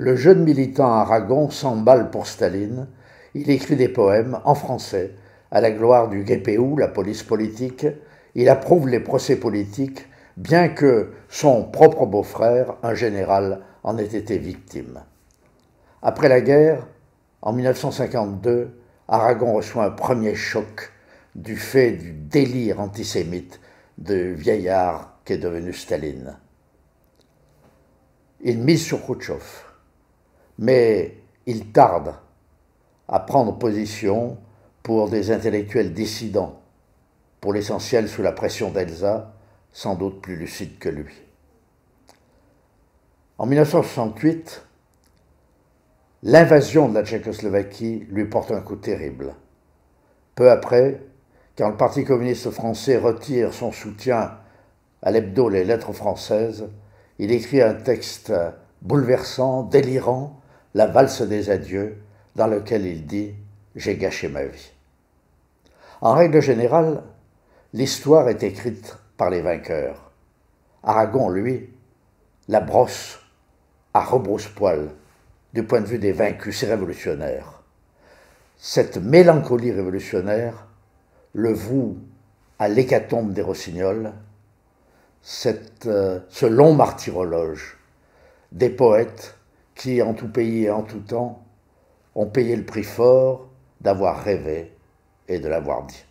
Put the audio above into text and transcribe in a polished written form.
le jeune militant Aragon s'emballe pour Staline. Il écrit des poèmes en français à la gloire du GPU, la police politique. Il approuve les procès politiques, bien que son propre beau-frère, un général, en ait été victime. Après la guerre, en 1952, Aragon reçoit un premier choc du fait du délire antisémite de vieillard qu'est devenu Staline. Il mise sur Khrouchtchev, mais il tarde à prendre position pour des intellectuels dissidents, pour l'essentiel sous la pression d'Elsa, sans doute plus lucide que lui. En 1968, l'invasion de la Tchécoslovaquie lui porte un coup terrible. Peu après, quand le Parti communiste français retire son soutien à l'hebdo Les Lettres françaises, il écrit un texte bouleversant, délirant, La valse des adieux, dans lequel il dit « J'ai gâché ma vie ». En règle générale, l'histoire est écrite par les vainqueurs. Aragon, lui, la brosse à rebrousse-poil du point de vue des vaincus, c'est révolutionnaire. Cette mélancolie révolutionnaire le voue à l'hécatombe des Rossignols, ce long martyrologe des poètes qui, en tout pays et en tout temps, ont payé le prix fort d'avoir rêvé et de l'avoir dit.